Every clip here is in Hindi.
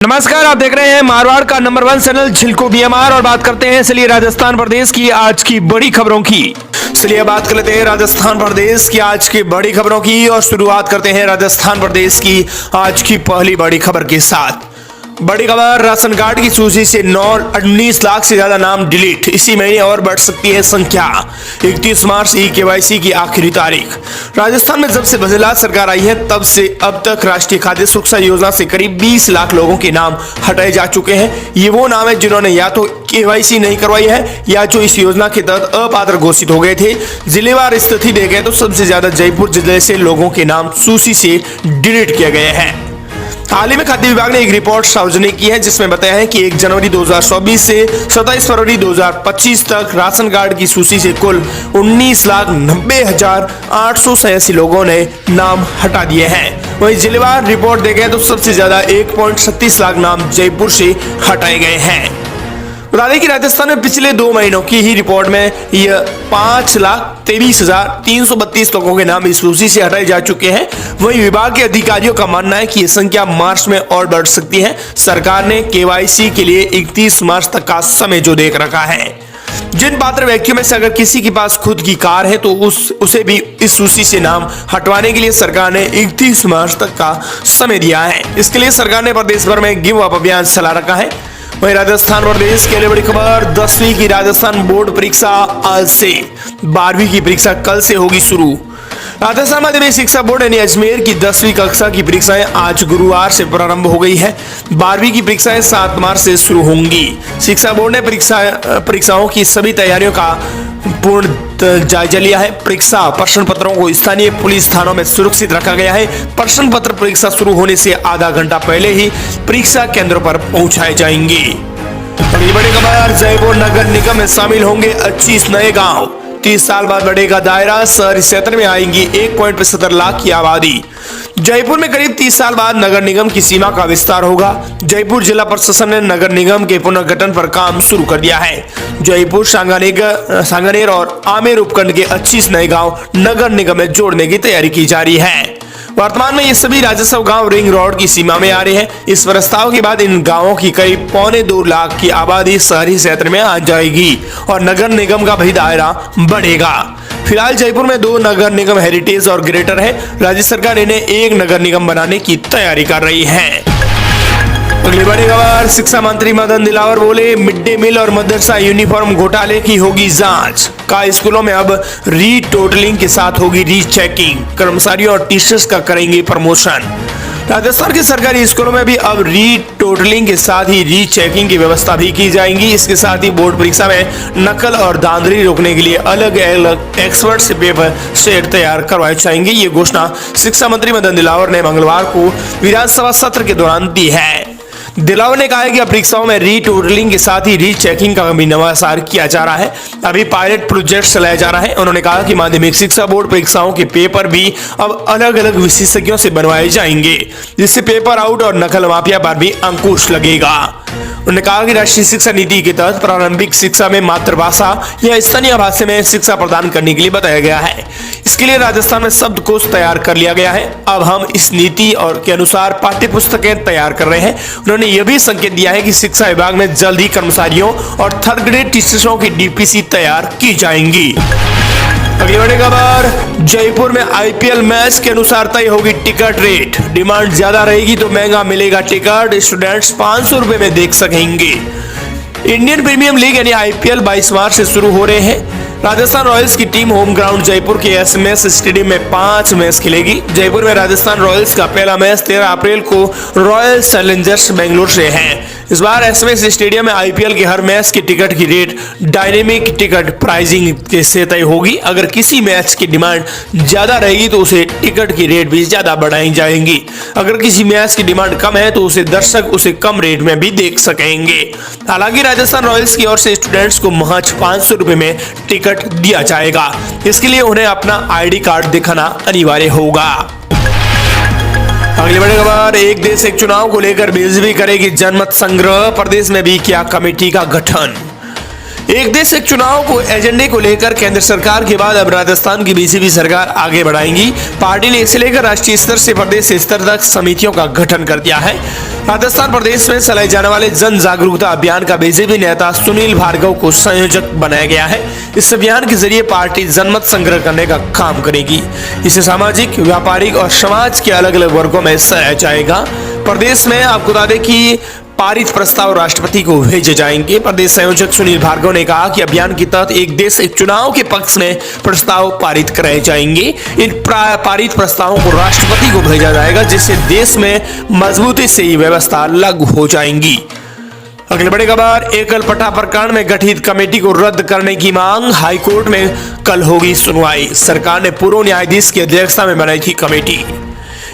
नमस्कार, आप देख रहे हैं मारवाड़ का नंबर 1 चैनल झिलको बीएमआर और बात करते हैं चलिए राजस्थान प्रदेश की आज की बड़ी खबरों की। चलिए बात कर लेते हैं राजस्थान प्रदेश की आज की बड़ी खबरों की और शुरुआत करते हैं राजस्थान प्रदेश की आज की पहली बड़ी खबर के साथ। बड़ी खबर, राशन कार्ड की सूची से 19 लाख से ज्यादा नाम डिलीट, इसी महीने और बढ़ सकती है संख्या। 31 मार्च केवाईसी की आखिरी तारीख। राजस्थान में जब से बदलाव सरकार आई है तब से अब तक राष्ट्रीय खाद्य सुरक्षा योजना से करीब 20 लाख लोगों के नाम हटाए जा चुके हैं। ये वो नाम है जिन्होंने या तो केवाईसी नहीं करवाई है या जो इस योजना के तहत अपात्र घोषित हो गए थे। जिलेवार स्थिति देखें तो सबसे ज्यादा जयपुर जिले से लोगों के नाम सूची से डिलीट किए गए हैं। हाल ही में खाद्य विभाग ने एक रिपोर्ट सार्वजनिक की है जिसमें बताया है कि 1 जनवरी 2024 से 27 फरवरी 2025 तक राशन कार्ड की सूची से कुल 19,90,887 लोगों ने नाम हटा दिए हैं। वहीं जिलेवार रिपोर्ट देखें तो सबसे ज्यादा 1.36 लाख नाम जयपुर से हटाए गए हैं। बता दें कि राजस्थान में पिछले 2 महीनों की ही रिपोर्ट में यह 5,23,332 लोगों के नाम इस सूची से हटाए जा चुके हैं। वहीं विभाग के अधिकारियों का मानना है कि यह संख्या मार्च में और बढ़ सकती है। सरकार ने केवाईसी के लिए 31 मार्च तक का समय जो देख रखा है। जिन पात्र व्यक्तियों में से अगर किसी के पास खुद की कार है तो उसे भी इस सूची से नाम हटवाने के लिए सरकार ने 31 मार्च तक का समय दिया है। इसके लिए सरकार ने प्रदेश भर में गिव अप अभियान चला रखा है। वहीं राजस्थान प्रदेश के लिए बड़ी खबर, 10वीं की राजस्थान बोर्ड परीक्षा आज से, 12वीं की परीक्षा कल से होगी शुरू। राजस्थान माध्यमिक शिक्षा बोर्ड यानी अजमेर की 10वीं कक्षा की परीक्षाएं आज गुरुवार से प्रारंभ हो गई है। 12वीं की परीक्षाएं 7 मार्च से शुरू होंगी। शिक्षा बोर्ड ने परीक्षाओं की सभी तैयारियों का पूर्ण जायजा लिया है। परीक्षा प्रश्न पत्रों को स्थानीय पुलिस थानों में सुरक्षित रखा गया है। प्रश्न पत्र परीक्षा शुरू होने से आधा घंटा पहले ही परीक्षा केंद्रों पर पहुंचाए जाएंगे। अगली बड़ी खबर, जयपुर नगर निगम में शामिल होंगे 25 नए गांव। 30 साल बाद बढ़ेगा दायरा, शहरी क्षेत्र में आएंगी 1.75 लाख की आबादी। जयपुर में करीब 30 साल बाद नगर निगम की सीमा का विस्तार होगा। जयपुर जिला प्रशासन ने नगर निगम के पुनर्गठन पर काम शुरू कर दिया है। जयपुर, सांगानेर और आमेर उपखंड के 25 नए गांव नगर निगम में जोड़ने की तैयारी की जा रही है। वर्तमान में ये सभी राजस्व गांव रिंग रोड की सीमा में आ रहे हैं। इस प्रस्ताव के बाद इन गांवों की करीब 2.25 लाख की आबादी शहरी क्षेत्र में आ जाएगी और नगर निगम का भी दायरा बढ़ेगा। फिलहाल जयपुर में 2 नगर निगम हेरिटेज और ग्रेटर है। राज्य सरकार इन्हें एक नगर निगम बनाने की तैयारी कर रही है। अगली बड़ी खबर, शिक्षा मंत्री मदन दिलावर बोले, मिड डे मील और मदरसा यूनिफॉर्म घोटाले की होगी जांच। का स्कूलों में अब रीटोटलिंग के साथ होगी रीचेकिंग। कर्मचारियों और टीचर्स का करेंगे प्रमोशन। राजस्थान के सरकारी स्कूलों में भी अब रीटोटलिंग के साथ ही रीचेकिंग की व्यवस्था भी की जाएगी। इसके साथ ही बोर्ड परीक्षा में नकल और धांधली रोकने के लिए अलग अलग एक्सपर्ट से पेपर सेट तैयार करवाए जाएंगे। ये घोषणा शिक्षा मंत्री मदन दिलावर ने मंगलवार को विधानसभा सत्र के दौरान दी है। दिलावर ने कहा है कि अब परीक्षाओं में रीटोटलिंग के साथ ही रीचेकिंग का भी नवाचार किया जा रहा है। अभी पायलट प्रोजेक्ट चलाया जा रहा है। उन्होंने कहा कि माध्यमिक शिक्षा बोर्ड परीक्षाओं के पेपर भी अब अलग अलग विशेषज्ञों से बनवाए जाएंगे, जिससे पेपर आउट और नकल माफिया पर भी अंकुश लगेगा। उन्होंने कहा कि राष्ट्रीय शिक्षा नीति के तहत प्रारंभिक शिक्षा में मातृभाषा या स्थानीय भाषा में शिक्षा प्रदान करने के लिए बताया गया है। इसके लिए राजस्थान में शब्दकोश तैयार कर लिया गया है। अब हम इस नीति और के अनुसार पाठ्य पुस्तकें तैयार कर रहे हैं। उन्होंने यह भी संकेत दिया है कि शिक्षा विभाग में जल्द ही कर्मचारियों और थर्ड ग्रेड टीचर्सों की डीपीसी तैयार की जाएंगी। अगली बड़ी खबर, जयपुर में आईपीएल मैच के अनुसार तय होगी टिकट रेट। डिमांड ज्यादा रहेगी तो महंगा मिलेगा टिकट। स्टूडेंट्स 500 रुपए में देख सकेंगे। इंडियन प्रीमियर लीग यानी आईपीएल 22 मार्च से शुरू हो रहे हैं। राजस्थान रॉयल्स की टीम होम ग्राउंड जयपुर के एसएमएस स्टेडियम में 5 मैच खेलेगी। जयपुर में राजस्थान रॉयल्स का पहला मैच 13 अप्रैल को रॉयल चैलेंजर्स बेंगलोर से है। इस बार एसएमएस स्टेडियम में आईपीएल के हर मैच की टिकट की रेट डायनेमिक टिकट प्राइसिंग से तय होगी। अगर किसी मैच की डिमांड ज्यादा रहेगी तो उसे टिकट की रेट भी ज्यादा बढ़ाई जाएंगी। अगर किसी मैच की डिमांड कम है तो दर्शक उसे कम रेट में भी देख सकेंगे। हालांकि राजस्थान रॉयल्स की ओर से स्टूडेंट्स को महज 500 रुपए में टिकट दिया जाएगा। इसके लिए उन्हें अपना आईडी कार्ड दिखाना अनिवार्य होगा। अगली बड़ी खबर, एक देश एक चुनाव को लेकर बीजेपी करेगी जनमत संग्रह। प्रदेश में भी किया कमेटी का गठन। एक देश एक चुनाव को एजेंडे को लेकर केंद्र सरकार के बाद अब राजस्थान की बीजेपी सरकार आगे बढ़ाएंगी। पार्टी ने इसे लेकर राष्ट्रीय स्तर से प्रदेश स्तर तक समितियों का गठन कर दिया है। राजस्थान प्रदेश में चलाए जाने वाले जन जागरूकता अभियान का बीजेपी नेता सुनील भार्गव को संयोजक बनाया गया है। इस अभियान के जरिए पार्टी जनमत संग्रह करने का काम करेगी। इसे सामाजिक, व्यापारिक और समाज के अलग अलग वर्गों में सराहा जाएगा। प्रदेश में आपको बता दें कि पारित प्रस्ताव राष्ट्रपति को भेजे जाएंगे। प्रदेश संयोजक सुनील भार्गव ने कहा कि अभियान के तहत एक देश एक चुनाव के पक्ष में प्रस्ताव पारित कराए जाएंगे। इन पारित प्रस्तावों को राष्ट्रपति को भेजा जाएगा, जिससे देश में मजबूती से ये व्यवस्था लागू हो जाएंगी। अगले बड़ी खबर, एकल पट्टा प्रकरण में गठित कमेटी को रद्द करने की मांग। हाईकोर्ट में कल होगी सुनवाई। सरकार ने पूर्व न्यायाधीश की अध्यक्षता में बनाई थी कमेटी।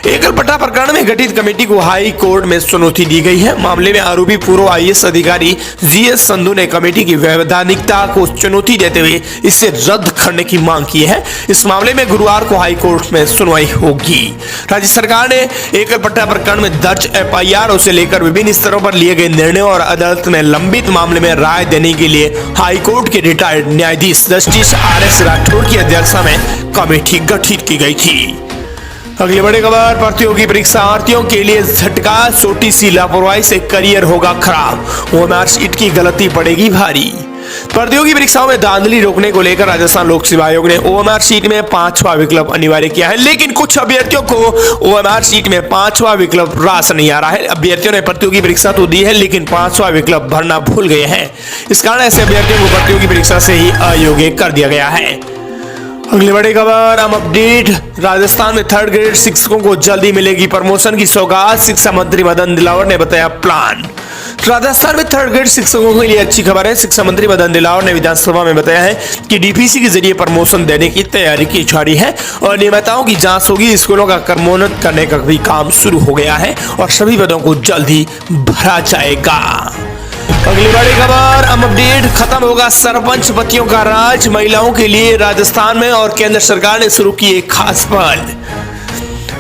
एकल पट्टा प्रकरण में गठित कमेटी को हाई कोर्ट में चुनौती दी गई है। मामले में आरोपी पूर्व आईएएस अधिकारी जीएस संधू ने कमेटी की वैधानिकता को चुनौती देते हुए इसे रद्द करने की मांग की है। इस मामले में गुरुवार को हाई कोर्ट में सुनवाई होगी। राज्य सरकार ने एकल पट्टा प्रकरण में दर्ज एफआईआर से लेकर विभिन्न स्तरों पर लिए गए निर्णयों और अदालत में लंबित मामले में राय देने के लिए हाई कोर्ट के रिटायर्ड न्यायाधीश जस्टिस RS राठौड़ की अध्यक्षता में कमेटी गठित की गई थी। अगली बड़ी खबर, प्रतियोगी परीक्षार्थियों के लिए झटका। छोटी सी लापरवाही से करियर होगा खराब। ओएमआर शीट की गलती पड़ेगी भारी। प्रतियोगी परीक्षाओं में धांधली रोकने को लेकर राजस्थान लोक सेवा आयोग ने ओएमआर शीट में 5वां विकल्प अनिवार्य किया है, लेकिन कुछ अभ्यर्थियों को ओएमआर शीट में 5वां विकल्प रास नहीं आ रहा है। अभ्यर्थियों ने प्रतियोगी परीक्षा तो दी है, लेकिन 5वां विकल्प भरना भूल गए हैं। इस कारण ऐसे अभ्यर्थियों को प्रतियोगी परीक्षा से ही अयोग्य कर दिया गया है। अगली बड़ी खबर, हम अपडेट। राजस्थान में 3rd ग्रेड शिक्षकों को जल्दी मिलेगी प्रमोशन की सौगात। शिक्षा मंत्री मदन दिलावर ने बताया प्लान। राजस्थान में 3rd ग्रेड शिक्षकों के लिए अच्छी खबर है। शिक्षा मंत्री मदन दिलावर ने विधानसभा में बताया है कि डीपीसी के जरिए प्रमोशन देने की तैयारी की जा रही है और नियमितताओं की जांच होगी। स्कूलों का क्रमोन्नत करने का भी काम शुरू हो गया है और सभी पदों को जल्दी भरा जाएगा। अगली बड़ी खबर, हम अपडेट। खत्म होगा सरपंच पतियों का राज। महिलाओं के लिए राजस्थान में और केंद्र सरकार ने शुरू की एक खास पहल।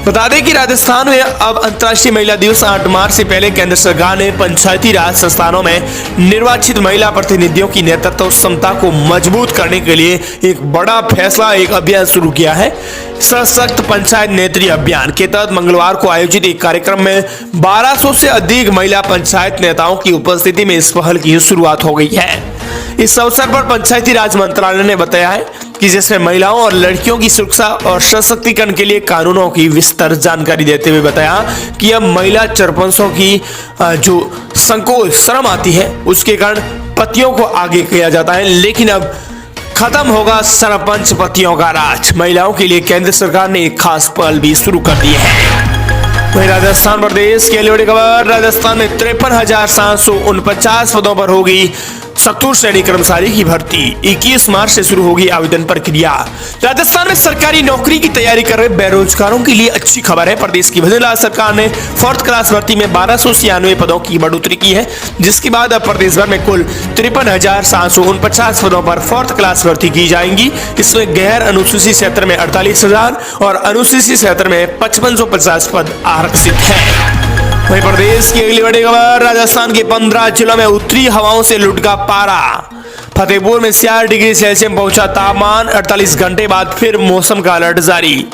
बता दें कि राजस्थान में अब अंतर्राष्ट्रीय महिला दिवस 8 मार्च से पहले केंद्र सरकार ने पंचायती राज संस्थानों में निर्वाचित महिला प्रतिनिधियों की नेतृत्व क्षमता को मजबूत करने के लिए एक बड़ा फैसला, एक अभियान शुरू किया है। सशक्त पंचायत नेत्री अभियान के तहत मंगलवार को आयोजित एक कार्यक्रम में 1200 से अधिक महिला पंचायत नेताओं की उपस्थिति में इस पहल की शुरुआत हो गई है। इस अवसर पर पंचायती राज मंत्रालय ने बताया है कि जिसमें महिलाओं और लड़कियों की सुरक्षा और सशक्तिकरण के लिए कानूनों की विस्तार जानकारी देते हुए बताया कि अब महिला सरपंचों की जो संकोच शर्म आती है उसके कारण पतियों को आगे किया जाता है, लेकिन अब खत्म होगा सरपंच पतियों का राज। महिलाओं के लिए केंद्र सरकार ने एक खास पहल भी शुरू कर दी है। वहीं राजस्थान प्रदेश की बड़ी खबर, राजस्थान में 53,749 पदों पर होगी चतुर्थ श्रेणी कर्मचारी की भर्ती। 21 मार्च से शुरू होगी आवेदन प्रक्रिया। राजस्थान में सरकारी नौकरी की तैयारी कर रहे बेरोजगारों के लिए अच्छी खबर है। प्रदेश की भजनलाल सरकार ने 4th क्लास भर्ती में 1296 पदों की बढ़ोतरी की है, जिसके बाद अब प्रदेश भर में कुल 53,749 पदों पर 4th क्लास भर्ती की जाएंगी। इसमें गैर अनुसूचित क्षेत्र में 48,000 और अनुसूचित क्षेत्र में 5550 पद आरक्षित है। वहीं प्रदेश की अगली बड़ी खबर, राजस्थान के 15 जिलों में उत्तरी हवाओं से लुढ़का पारा। फतेहपुर में 4 डिग्री सेल्सियस पहुंचा तापमान। 48 घंटे बाद फिर मौसम का अलर्ट जारी।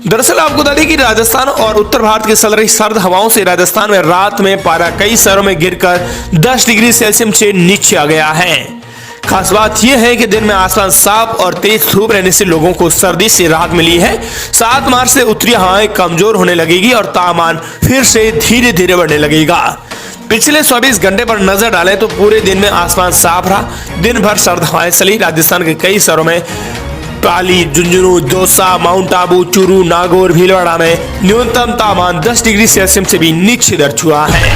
दरअसल आपको बता दें कि राजस्थान और उत्तर भारत के चल रही सर्द हवाओं से राजस्थान में रात में पारा कई शहरों में गिरकर 10 डिग्री सेल्सियस से नीचे आ गया है। खास बात यह है कि दिन में आसमान साफ और तेज धूप रहने से लोगों को सर्दी से राहत मिली है। 7 मार्च से उत्तरी हवाएं कमजोर होने लगेगी और तापमान फिर से धीरे धीरे बढ़ने लगेगा। पिछले 24 घंटे पर नजर डालें तो पूरे दिन में आसमान साफ रहा। दिन भर सर्द हवाएं चली। राजस्थान के कई शहरों में पाली, झुंझुनू, दौसा, माउंट आबू, चूरू, नागौर, भीलवाड़ा में न्यूनतम तापमान 10 डिग्री सेल्सियस से भी नीचे दर्ज हुआ है।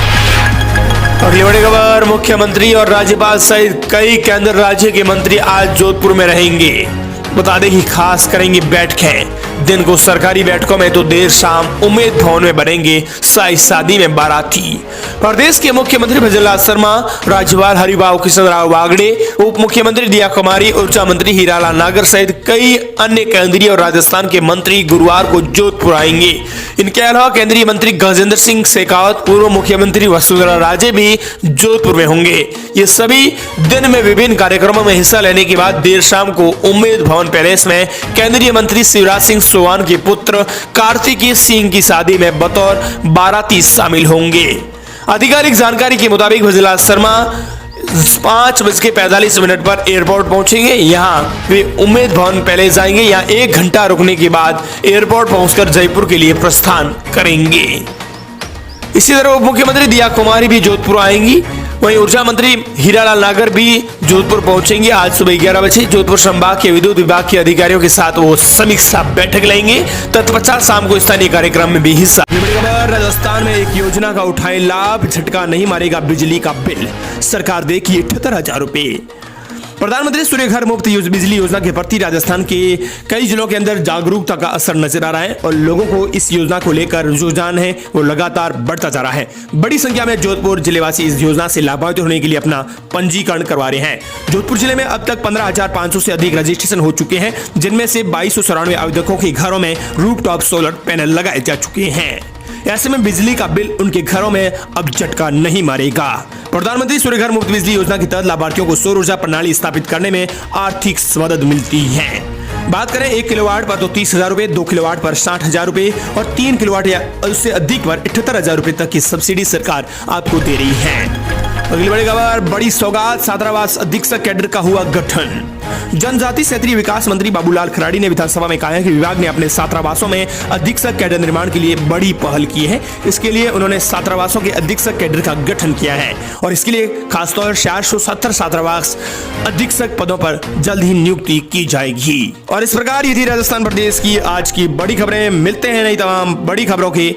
अगली बड़ी खबर, मुख्यमंत्री और राज्यपाल सहित कई केंद्र राज्य के मंत्री आज जोधपुर में रहेंगे। बता दें कि खास करेंगे बैठकें। दिन को सरकारी बैठकों में तो देर शाम उम्मेद भवन में बनेंगे शाही शादी में बाराती। प्रदेश के मुख्यमंत्री भजनलाल शर्मा, राज्यपाल हरिभाऊ कृष्ण राव बागड़े, उप मुख्यमंत्री दिया कुमारी, ऊर्जा मंत्री हीरालाल नागर सहित कई अन्य केंद्रीय और राजस्थान के मंत्री गुरुवार को जोधपुर आएंगे। इनके अलावा केंद्रीय मंत्री गजेंद्र सिंह शेखावत, पूर्व मुख्यमंत्री वसुंधरा राजे भी जोधपुर में होंगे। ये सभी दिन में विभिन्न कार्यक्रमों में हिस्सा लेने के बाद देर शाम को उम्मेद भवन पैलेस में केंद्रीय मंत्री शिवराज सिंह चौहान के पुत्र कार्तिकेय सिंह की शादी में बतौर बाराती शामिल होंगे। आधिकारिक जानकारी के मुताबिक भजनलाल शर्मा 5:45 पर एयरपोर्ट पहुंचेंगे। यहां वे उम्मेद भवन पैलेस जाएंगे। यहां 1 घंटा रुकने के बाद एयरपोर्ट पहुंचकर जयपुर के लिए प्रस्थान करेंगे। इसी तरह उप मुख्यमंत्री दिया कुमारी भी जोधपुर आएंगी। वहीं ऊर्जा मंत्री हीरालाल नागर भी जोधपुर पहुंचेंगे। आज सुबह 11 बजे जोधपुर संभाग के विद्युत विभाग के अधिकारियों के साथ वो समीक्षा बैठक लेंगे। तत्पश्चात शाम को स्थानीय कार्यक्रम में भी हिस्सा। राजस्थान में एक योजना का उठाए लाभ, झटका नहीं मारेगा बिजली का बिल, सरकार देगी 78,000 रुपए। प्रधानमंत्री सूर्य घर मुफ्त बिजली योजना के प्रति राजस्थान के कई जिलों के अंदर जागरूकता का असर नजर आ रहा है और लोगों को इस योजना को लेकर रुझान है वो लगातार बढ़ता जा रहा है। बड़ी संख्या में जोधपुर जिलेवासी इस योजना से लाभान्वित होने के लिए अपना पंजीकरण करवा रहे हैं। जोधपुर जिले में अब तक 15,500 से अधिक रजिस्ट्रेशन हो चुके हैं, जिनमें से 2294 आवेदकों के घरों में रूफटॉप सोलर पैनल लगाए जा चुके हैं। ऐसे में बिजली का बिल उनके घरों में अब झटका नहीं मारेगा। प्रधानमंत्री सूर्य घर मुफ्त बिजली योजना के तहत लाभार्थियों को सौर ऊर्जा प्रणाली स्थापित करने में आर्थिक मदद मिलती है। बात करें 1 किलोवाट पर तो 30,000 रुपए, 2 किलोवाट पर 60,000 रुपए और 3 किलोवाट या उससे अधिक पर 78,000 रुपए तक की सब्सिडी सरकार आपको दे रही है। अगली बड़ी खबर, बड़ी सौगात, छात्रावास अधीक्षक कैडर का हुआ गठन। जनजाति क्षेत्रीय विकास मंत्री बाबूलाल खराड़ी ने विधानसभा में कहा है कि विभाग ने अपने छात्रावासों में अधीक्षक कैडर निर्माण के लिए बड़ी पहल की है। इसके लिए उन्होंने छात्रावासों के अधीक्षक कैडर का गठन किया है और इसके लिए खासतौर 470 छात्रावास अधीक्षक पदों पर जल्द ही नियुक्ति की जाएगी। और इस प्रकार ये थी राजस्थान प्रदेश की आज की बड़ी खबरें। मिलते हैं नई तमाम बड़ी खबरों के